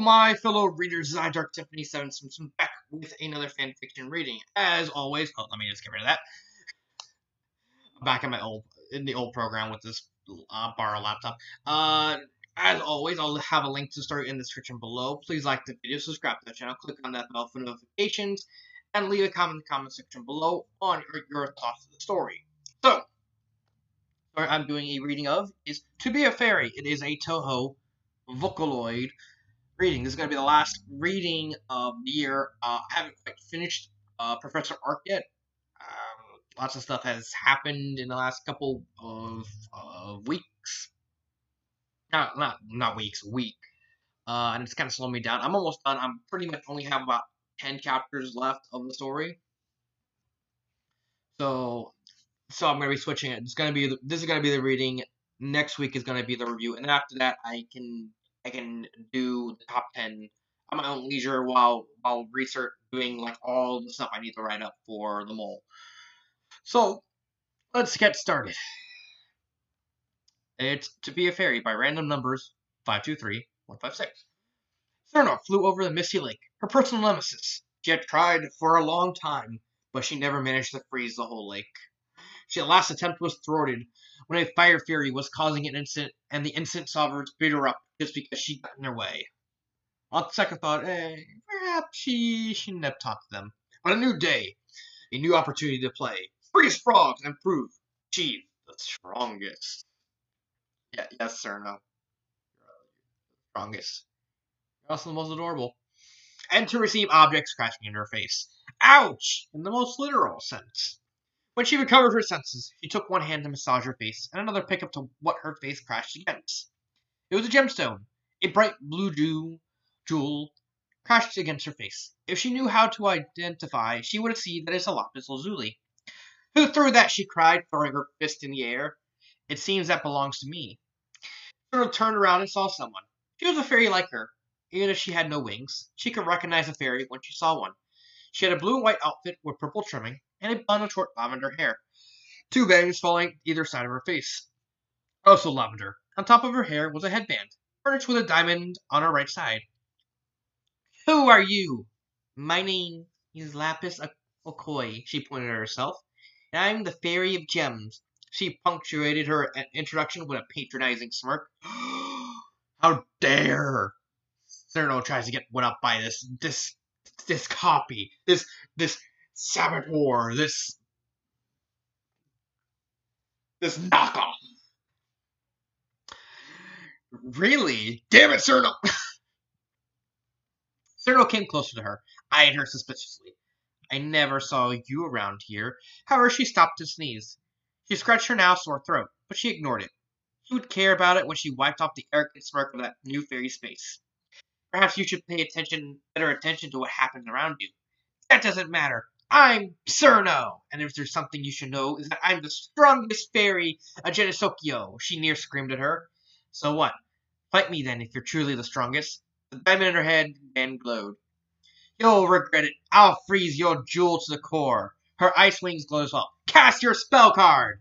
my fellow readers, I Dark Tiffany 7 Simpson back with another fanfiction reading. As always, let me just get rid of that. I'm back in the old program with this borrow laptop. As always, I'll have a link to the story in the description below. Please like the video, subscribe to the channel, click on that bell for notifications, and leave a comment in the comment section below on your thoughts of the story. So, the story I'm doing a reading of is To Be a Fairy. It is a Touhou Vocaloid reading. This is going to be the last reading of the year. I haven't quite finished Professor Arc yet. Lots of stuff has happened in the last couple of weeks. Not weeks, week. And it's kind of slowing me down. I'm almost done. I'm pretty much only have about 10 chapters left of the story. So I'm going to be switching it. This is going to be the reading. Next week is going to be the review, and after that, I can do the top 10 on my own leisure while doing like all the stuff I need to write up for the mole. So let's get started. It's To Be a Fairy by Random Numbers 523156. Serna flew over the misty lake, her personal nemesis. She had tried for a long time, but she never managed to freeze the whole lake. Her last attempt was thwarted when a fire fury was causing an incident, and the instant sovereigns beat her up just because she got in their way. On second thought, perhaps she shouldn't have talked to them. But a new day, a new opportunity to play, freeze frogs, and prove she's the strongest. Yes, sir, no. You're the strongest. You're also the most adorable. And to receive objects crashing in her face. Ouch! In the most literal sense. When she recovered her senses, she took one hand to massage her face, and another pick up to what her face crashed against. It was a gemstone. A bright blue jewel crashed against her face. If she knew how to identify, she would have seen that it's a lapis lazuli. Who threw that? She cried, throwing her fist in the air. It seems that belongs to me. She turned around and saw someone. She was a fairy like her. Even if she had no wings, she could recognize a fairy when she saw one. She had a blue and white outfit with purple trimming, and a bun of short lavender hair. Two bangs falling either side of her face. Also lavender. On top of her hair was a headband, furnished with a diamond on her right side. Who are you? My name is Lapis Okoi, she pointed at herself, and I'm the Fairy of Gems. She punctuated her introduction with a patronizing smirk. How dare! Cyrano tries to get one up by this copy, this saboteur, this knockoff. Really? Damn it, Cyrano! Cyrano came closer to her, eyeing her suspiciously. I never saw you around here. However, she stopped to sneeze. She scratched her now sore throat, but she ignored it. She would care about it when she wiped off the arrogant smirk of that new fairy's face. Perhaps you should pay better attention to what happens around you. That doesn't matter. I'm Cyrano, and if there's something you should know is that I'm the strongest fairy, a Genisokyo, she near screamed at her. So what? Fight me then if you're truly the strongest. The diamond in her head then glowed. You'll regret it. I'll freeze your jewel to the core. Her ice wings glowed as well. Cast your spell card!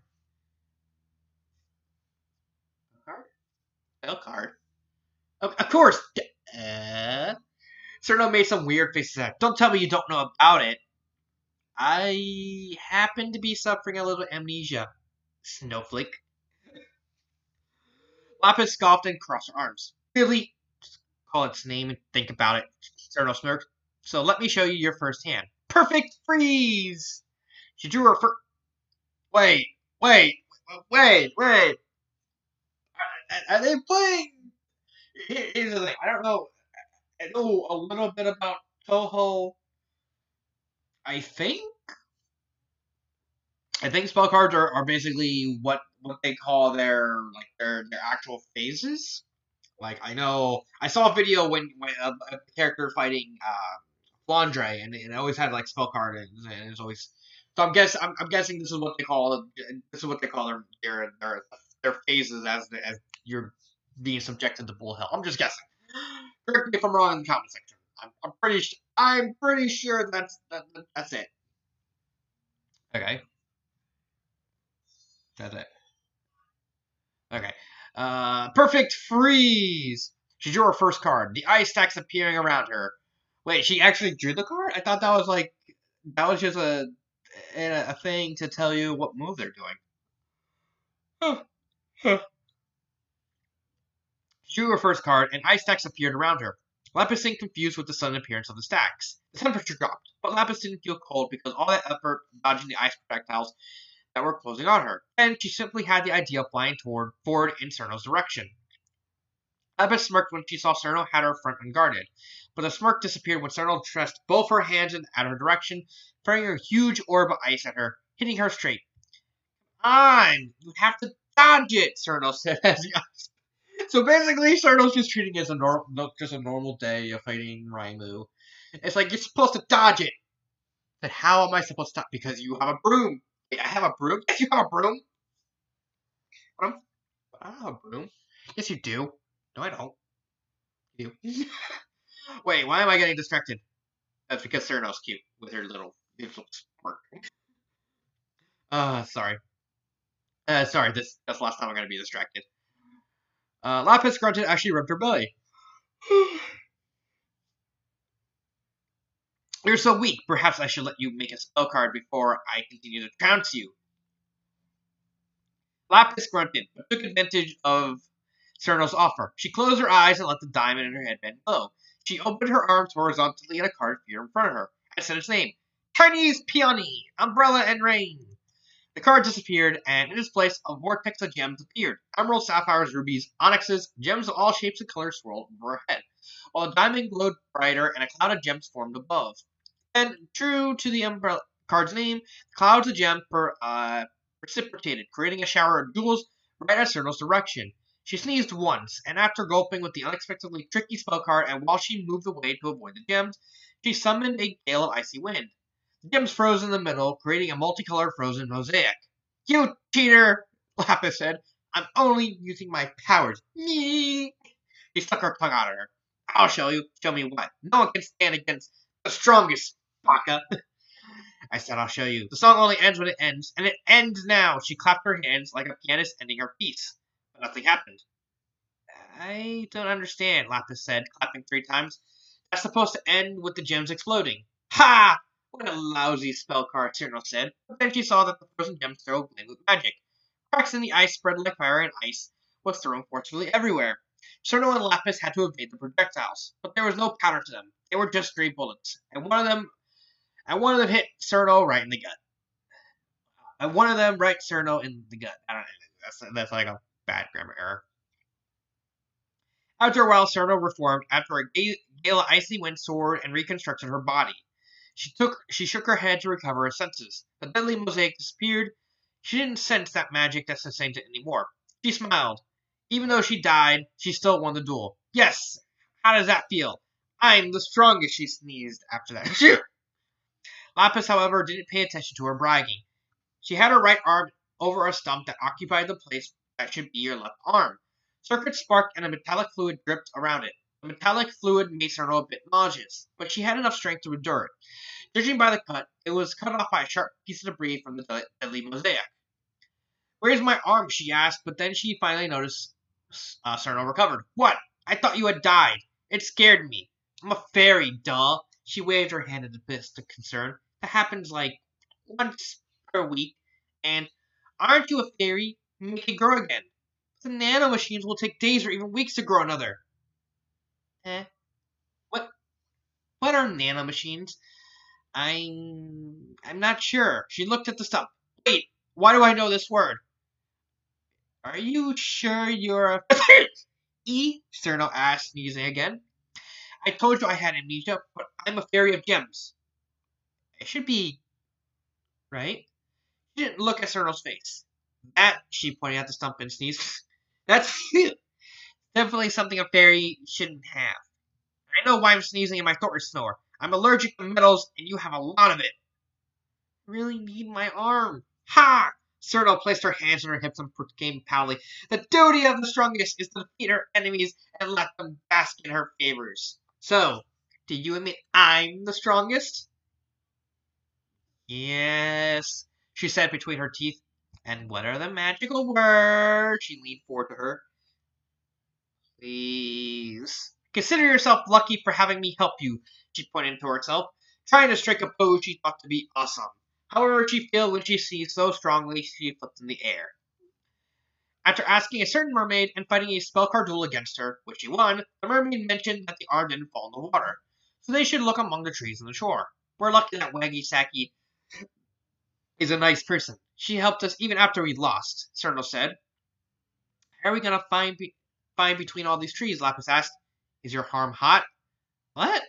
Spell card? Of course! Cyrano made some weird faces. Don't tell me you don't know about it. I happen to be suffering a little amnesia. Snowflake. Lapis scoffed and crossed her arms. Really? Just call its name and think about it. Cyrano smirked. So let me show you your first hand. Perfect freeze! She drew her first... Wait. Are they playing? Here's the thing. I don't know. I know a little bit about Touhou. I think spell cards are basically what they call their actual phases. Like I saw a video when a character fighting Flandre, and it always had like spell card, and it's always. So I'm guessing this is what they call their phases as you're being subjected to bull hell. I'm just guessing. Correct me if I'm wrong in the comment section. I'm pretty sure that's it. Okay. That's it. Okay. Perfect freeze. She drew her first card, the ice stacks appearing around her. Wait, she actually drew the card? I thought that was like, that was just a thing to tell you what move they're doing. She drew her first card, and ice stacks appeared around her. Lapis seemed confused with the sudden appearance of the stacks. The temperature dropped, but Lapis didn't feel cold because all that effort dodging the ice projectiles that were closing on her, and she simply had the idea of flying forward in Cerno's direction. Lapis smirked when she saw Cerno had her front unguarded, but the smirk disappeared when Cerno stretched both her hands in her direction, firing a huge orb of ice at her, hitting her straight. You have to dodge it, Cerno said as he So basically, Cerno's just treating it as just a normal day of fighting Raimu. It's like, you're supposed to dodge it. But how am I supposed to? Because you have a broom. Wait, I have a broom? Yes, you have a broom. I don't have a broom. Yes, you do. No, I don't. You do. Wait, why am I getting distracted? That's because Cerno's cute with her little smirk. Sorry. Sorry, that's the last time I'm gonna be distracted. Lapis grunted as she rubbed her belly. You're so weak. Perhaps I should let you make a spell card before I continue to trounce you. Lapis grunted, but took advantage of Cerno's offer. She closed her eyes and let the diamond in her headband glow. She opened her arms horizontally and a card appeared in front of her. I said its name. Chinese Peony, Umbrella and Rain. The card disappeared, and in its place, a vortex of gems appeared. Emeralds, sapphires, rubies, onyxes, gems of all shapes and colors swirled over her head, while the diamond glowed brighter and a cloud of gems formed above. And, true to the umbrella card's name, the clouds of gems precipitated, creating a shower of jewels right at Cerno's direction. She sneezed once, and after gulping with the unexpectedly tricky spell card, and while she moved away to avoid the gems, she summoned a gale of icy wind. The gems froze in the middle, creating a multicolored frozen mosaic. You cheater! Lapis said. I'm only using my powers. Me! He stuck her tongue out at her. I'll show you. Show me what? No one can stand against the strongest, Baka. I said I'll show you. The song only ends when it ends, and it ends now. She clapped her hands like a pianist ending her piece. But nothing happened. I don't understand, Lapis said, clapping 3 times. That's supposed to end with the gems exploding. Ha! What a lousy spell card, Cerno said. But then she saw that the frozen gemstone gleamed with magic. Cracks in the ice spread like fire, and ice was thrown forcefully everywhere. Cerno and Lapis had to evade the projectiles, but there was no powder to them. They were just stray bullets, and one of them hit Cerno right in the gut. And one of them right Cerno in the gut. I don't know. That's like a bad grammar error. After a while, Cerno reformed after a gale of icy wind soared and reconstructed her body. She shook her head to recover her senses. The deadly mosaic disappeared. She didn't sense that magic that sustained it anymore. She smiled. Even though she died, she still won the duel. Yes! How does that feel? I'm the strongest, she sneezed after that. Lapis, however, didn't pay attention to her bragging. She had her right arm over a stump that occupied the place that should be your left arm. Circuits sparked and a metallic fluid dripped around it. The metallic fluid made Cerno a bit nauseous, but she had enough strength to endure it. Judging by the cut, it was cut off by a sharp piece of debris from the deadly mosaic. Where's my arm? She asked, but then she finally noticed Cerno recovered. What? I thought you had died. It scared me. I'm a fairy, duh. She waved her hand in a bit of concern. That happens like once per week. And aren't you a fairy? Make it grow again. The nano machines will take days or even weeks to grow another. What are nanomachines? I'm not sure. She looked at the stump. Wait, why do I know this word? Are you sure you're a E? Cerno asked, sneezing again. I told you I had amnesia, but I'm a fairy of gems. It should be right. She didn't look at Cerno's face. That, she pointed at the stump and sneezed. That's definitely something a fairy shouldn't have. I know why I'm sneezing and my throat is sore. I'm allergic to metals, and you have a lot of it. I really need my arm. Ha! Cerno placed her hands on her hips and proclaimed proudly, the duty of the strongest is to defeat her enemies and let them bask in her favors. So, do you admit I'm the strongest? Yes, she said between her teeth. And what are the magical words? She leaned forward to her. Please. Consider yourself lucky for having me help you, she pointed to herself, trying to strike a pose she thought to be awesome. However, she failed when she seized so strongly she flipped in the air. After asking a certain mermaid and fighting a spell card duel against her, which she won, the mermaid mentioned that the arm didn't fall in the water, so they should look among the trees on the shore. We're lucky that Waggy Saki is a nice person. She helped us even after we lost, Cerno said. How are we gonna find between all these trees? Lapis asked. Is your harm hot? What?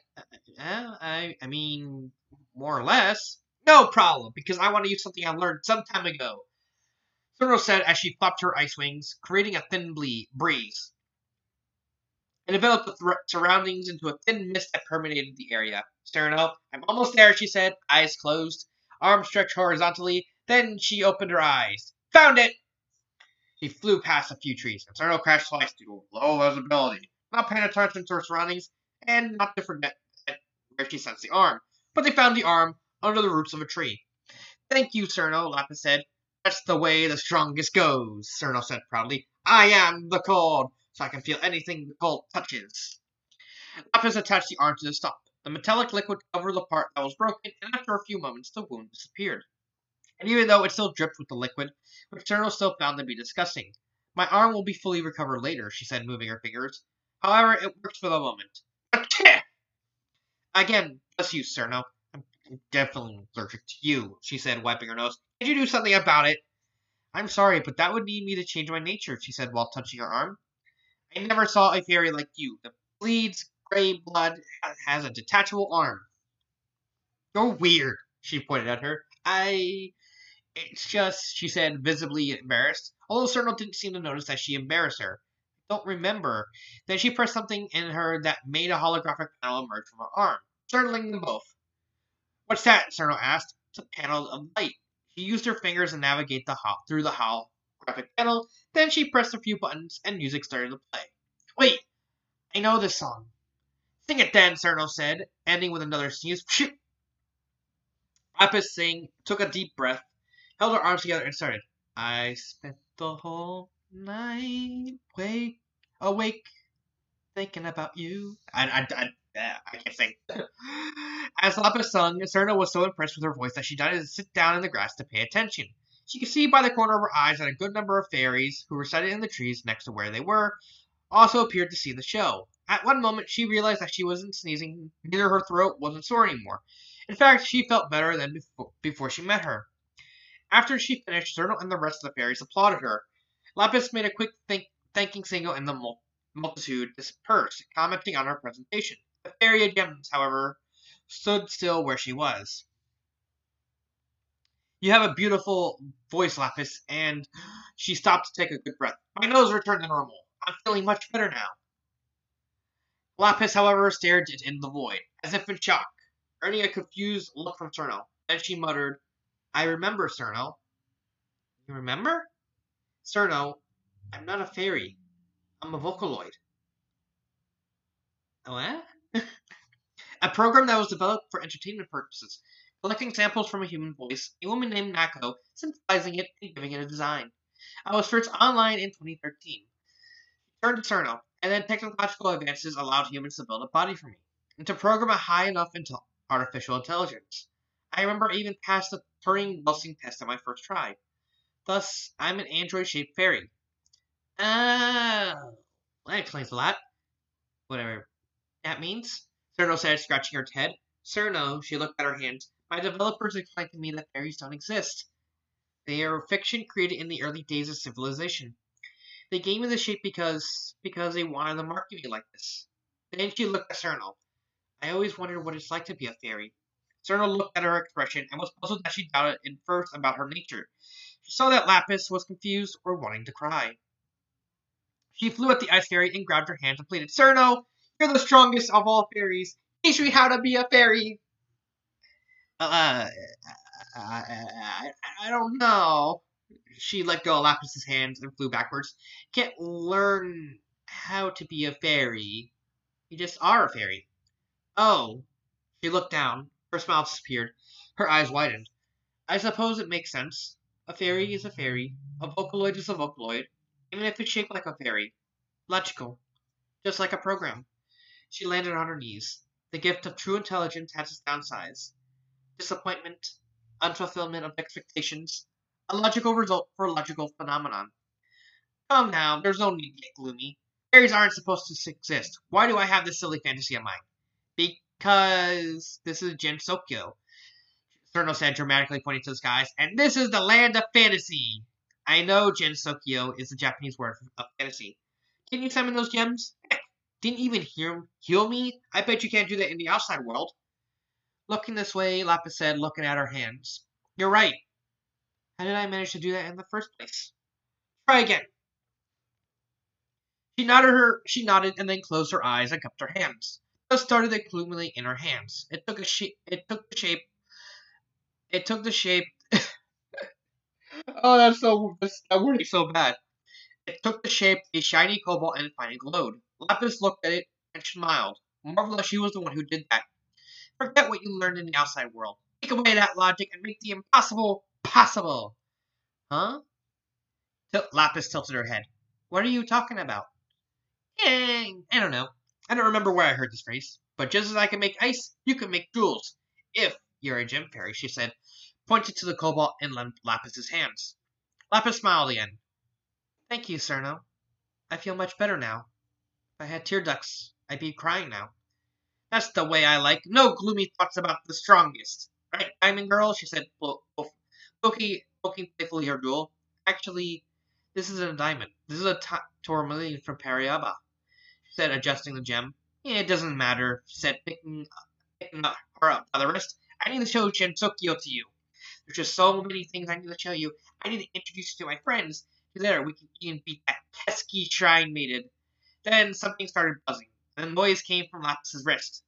I mean, more or less. No problem, because I want to use something I learned some time ago. Cerno said as she flapped her ice wings, creating a thin breeze. It enveloped the surroundings into a thin mist that permeated the area. Cerno, I'm almost there, she said, eyes closed, arms stretched horizontally. Then she opened her eyes. Found it! She flew past a few trees, and Cerno crashed twice due to low visibility, not paying attention to her surroundings, and not to forget where she sensed the arm. But they found the arm under the roots of a tree. Thank you, Cerno, Lapis said. That's the way the strongest goes, Cerno said proudly. I am the cold, so I can feel anything the cold touches. Lapis attached the arm to the stump. The metallic liquid covered the part that was broken, and after a few moments, the wound disappeared. And even though it still dripped with the liquid, which Cerno still found to be disgusting. My arm will be fully recovered later, she said, moving her fingers. However, it works for the moment. Again, bless you, Cerno. I'm definitely allergic to you, she said, wiping her nose. Could you do something about it? I'm sorry, but that would need me to change my nature, she said while touching her arm. I never saw a fairy like you that bleeds gray blood has a detachable arm. You're weird, she pointed at her. It's just, she said, visibly embarrassed, although Cerno didn't seem to notice that she embarrassed her. Don't remember. Then she pressed something in her that made a holographic panel emerge from her arm, startling them both. What's that? Cerno asked. It's a panel of light. She used her fingers to navigate through the holographic panel, then she pressed a few buttons and music started to play. Wait, I know this song. Sing it then, Cerno said, ending with another sneeze. Lapis took a deep breath, held her arms together, and started. I spent the whole night awake, thinking about you. I can't sing. As Lapis sung, Cerno was so impressed with her voice that she decided to sit down in the grass to pay attention. She could see by the corner of her eyes that a good number of fairies, who were sighted in the trees next to where they were, also appeared to see the show. At one moment, she realized that she wasn't sneezing, neither her throat wasn't sore anymore. In fact, she felt better than before she met her. After she finished, Cerno and the rest of the fairies applauded her. Lapis made a quick thanking signal and the multitude dispersed, commenting on her presentation. The fairy gems, however, stood still where she was. You have a beautiful voice, Lapis, and she stopped to take a good breath. My nose returned to normal. I'm feeling much better now. Lapis, however, stared into the void, as if in shock, earning a confused look from Cerno. Then she muttered, I remember, Cerno. You remember? Cerno, I'm not a fairy. I'm a Vocaloid. What? A program that was developed for entertainment purposes, collecting samples from a human voice, a woman named Nako, synthesizing it and giving it a design. I was first online in 2013. Turned to Cerno, and then technological advances allowed humans to build a body for me, and to program it high enough into artificial intelligence. I remember I even passed the Turing-Wilson test on my first try. Thus, I'm an android-shaped fairy. Oh, that explains a lot. Whatever that means, Cerno said, scratching her head. Cerno, she looked at her hands. My developers explained to me that fairies don't exist. They are a fiction created in the early days of civilization. They gave me the shape because they wanted to market me like this. Then she looked at Cerno. I always wondered what it's like to be a fairy. Cerno looked at her expression and was puzzled that she doubted at first about her nature. She saw that Lapis was confused or wanting to cry. She flew at the ice fairy and grabbed her hand and pleaded, Cerno, you're the strongest of all fairies. Teach me how to be a fairy. I don't know. She let go of Lapis's hands and flew backwards. Can't learn how to be a fairy. You just are a fairy. Oh. She looked down. Her smile disappeared. Her eyes widened. I suppose it makes sense. A fairy is a fairy. A Vocaloid is a Vocaloid. Even if it's shaped like a fairy. Logical. just like a program. She landed on her knees. The gift of true intelligence has its downsides. Disappointment, unfulfillment of expectations, a logical result for a logical phenomenon. Come now, there's no need to get gloomy. Fairies aren't supposed to exist. Why do I have this silly fantasy of mine? Because this is Jinsokyo, Cerno said dramatically pointing to the skies, and this is the land of fantasy. I know Jinsokyo is the Japanese word of fantasy. Can you summon those gems? Heck, didn't you even heal me? I bet you can't do that in the outside world. Looking this way, Lapis said, looking at her hands. You're right. How did I manage to do that in the first place? Try again. She nodded and then closed her eyes and cupped her hands. Dust started accumulating in her hands. It took the shape. Oh, that word is so bad. It took the shape a shiny cobalt and finally glowed. Lapis looked at it and smiled. Marvelous, she was the one who did that. Forget what you learned in the outside world. Take away that logic and make the impossible possible. Huh? Lapis tilted her head. What are you talking about? I don't know. I don't remember where I heard this phrase. But just as I can make ice, you can make jewels. If you're a gem fairy, she said, pointing to the cobalt in Lapis's hands. Lapis smiled again. Thank you, Cerno. I feel much better now. If I had tear ducts, I'd be crying now. That's the way I like. No gloomy thoughts about the strongest. Right, Diamond Girl? She said, poking playfully her jewel. Actually, this isn't a diamond. This is a tourmaline from Pariaba. She said, adjusting the gem. Yeah, it doesn't matter, she said, picking her up by the wrist. I need to show Jinsokyo to you. There's just so many things I need to show you. I need to introduce you to my friends. There, we can even beat that pesky shrine maiden. Then something started buzzing, and the noise came from Lapis's wrist.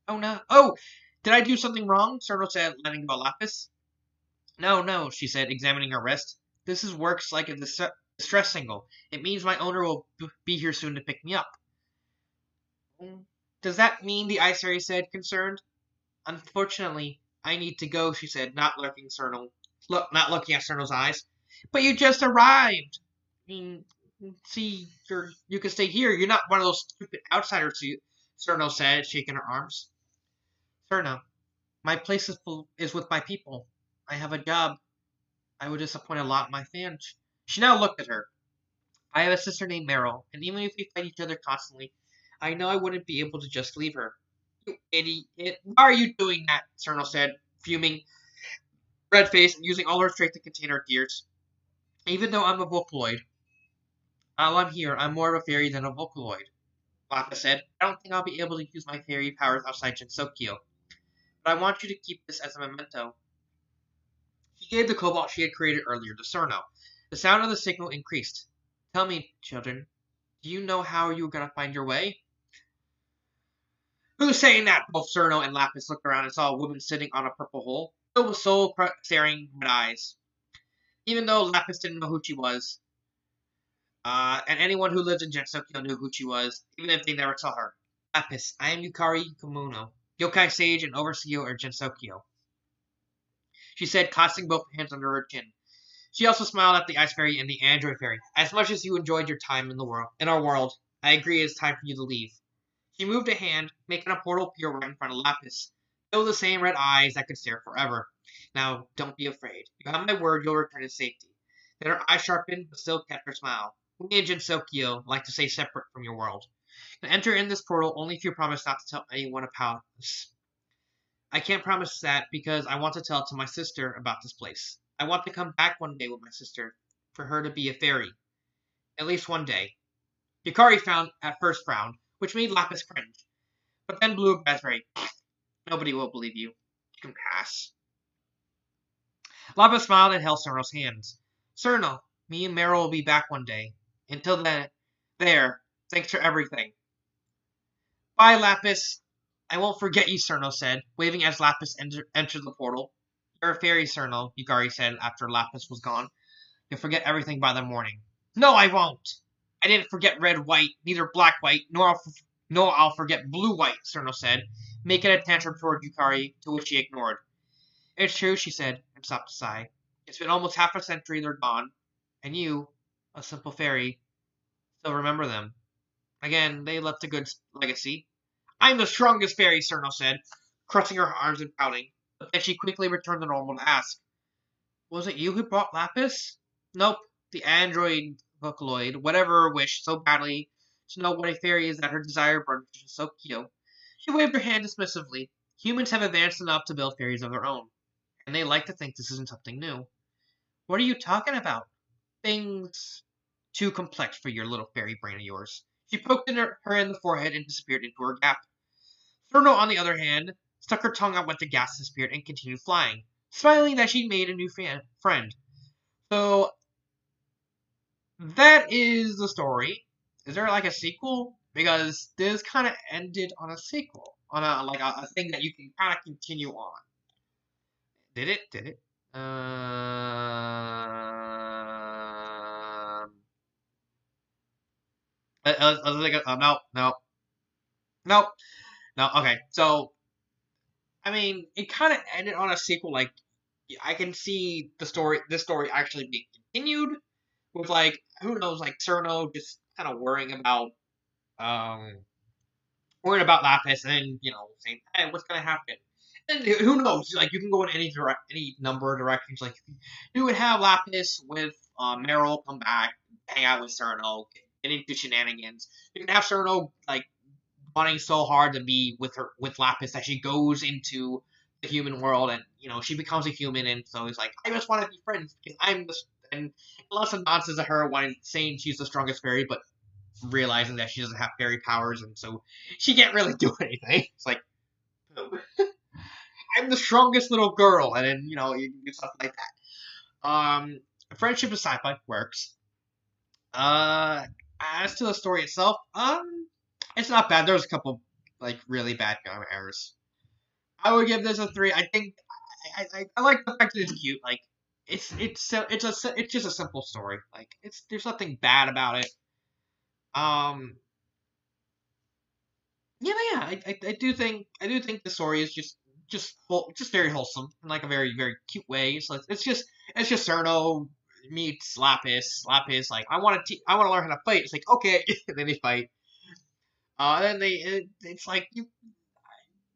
Oh no! Oh! Did I do something wrong? Cerno said, letting go of Lapis. No, she said, examining her wrist. This works like a distress signal. It means my owner will be here soon to pick me up. Does that mean, the Ice Fairy said, concerned? Unfortunately, I need to go, she said, not looking at Cerno's eyes. But you just arrived! I mean, see, you can stay here. You're not one of those stupid outsiders, Cerno said, shaking her arms. Cerno, my place is with my people. I have a job. I would disappoint a lot of my fans. She now looked at her. I have a sister named Meryl, and even if we fight each other constantly, I know I wouldn't be able to just leave her. You idiot. Why are you doing that? Cerno said, fuming, red-faced, and using all her strength to contain her tears. Even though I'm a Vocaloid, while I'm here, I'm more of a fairy than a Vocaloid. Lapis said, I don't think I'll be able to use my fairy powers outside Jinsokyo. But I want you to keep this as a memento. She gave the cobalt she had created earlier to Cerno. The sound of the signal increased. Tell me, children, do you know how you're going to find your way? Who's saying that? Both Cerno and Lapis looked around and saw a woman sitting on a purple hole, filled with soul-staring red eyes. Even though Lapis didn't know who she was, and anyone who lived in Jinsokyo knew who she was, even if they never saw her. Lapis, I am Yukari Kimono, yokai sage and overseer of Jinsokyo, she said, clasping both hands under her chin. She also smiled at the Ice Fairy and the Android Fairy. As much as you enjoyed your time in our world, I agree it is time for you to leave. She moved a hand, making a portal appear right in front of Lapis, filled with the same red eyes that could stare forever. Now, don't be afraid. You have my word you'll return to safety. Then her eyes sharpened, but still kept her smile. We in Jinsokyo like to stay separate from your world. You can enter in this portal only if you promise not to tell anyone about this. I can't promise that because I want to tell to my sister about this place. I want to come back one day with my sister, for her to be a fairy. At least one day. Yukari at first frowned, which made Lapis cringe, but then blew a raspberry. Nobody will believe you. You can pass. Lapis smiled and held Cerno's hands. Cerno, me and Meryl will be back one day. Until then, thanks for everything. Bye, Lapis. I won't forget you, Cerno said, waving as Lapis entered the portal. You're a fairy, Cerno, Yukari said after Lapis was gone. You'll forget everything by the morning. No, I won't. I didn't forget red-white, neither black-white, nor I'll forget blue-white, Cerno said, making a tantrum toward Yukari, to which she ignored. It's true, she said, and stopped to sigh. It's been almost half a century they're gone, and you, a simple fairy, still remember them. Again, they left a good legacy. I'm the strongest fairy, Cerno said, crossing her arms and pouting. But then she quickly returned to normal to ask, was it you who brought Lapis? Nope. The android Vocaloid, whatever, wished so badly to know what a fairy is that her desire burned so cute. She waved her hand dismissively. Humans have advanced enough to build fairies of their own, and they like to think this isn't something new. What are you talking about? Things too complex for your little fairy brain of yours. She poked her in the forehead and disappeared into her gap. Thurno, on the other hand, stuck her tongue out, went to gas, disappeared, and continued flying, smiling that she'd made a new friend. So, that is the story. Is there like a sequel? Because this kind of ended on a sequel, on a thing that you can kind of continue on. Did it? Did it? I was like, no, no, no, no. Okay, so I mean, it kind of ended on a sequel. Like, I can see this story actually being continued with like, who knows, like Cerno just kind of um, worrying about Lapis, and then saying, hey, what's gonna happen? And who knows? Like, you can go in any number of directions. Like, you would have Lapis with Meryl come back, hang out with Cerno, get into shenanigans. You can have Cerno like wanting so hard to be with Lapis that she goes into the human world, and she becomes a human, and so he's like, I just want to be friends because I'm the and lots of nonsense of her saying she's the strongest fairy, but realizing that she doesn't have fairy powers, and so she can't really do anything. It's like, I'm the strongest little girl, and then you do stuff like that. Friendship is sci-fi works. As to the story itself, it's not bad. There's a couple like really bad grammar errors. I would give this a 3. I think I like the fact that it's cute. Like it's just a simple story. Like there's nothing bad about it. Yeah, but yeah, I do think the story is just very wholesome in like a very very cute way. So it's just Cerno meets Lapis. Lapis like I want to learn how to fight. It's like okay, and then they fight. Then it's like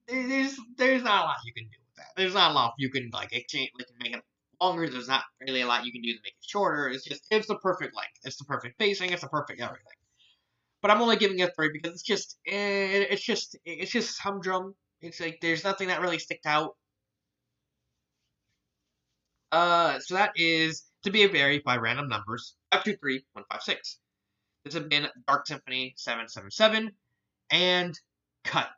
there's not a lot you can do with that. There's not a lot you can like exchange, like make it longer. There's not really a lot you can do to make it shorter. It's the perfect length. It's the perfect pacing. It's the perfect everything. But I'm only giving it a 3 because it's just humdrum. It's like there's nothing that really sticks out. So that is To Be a Fairy by Random Numbers 523156. This has been Dark Symphony 777 and cut.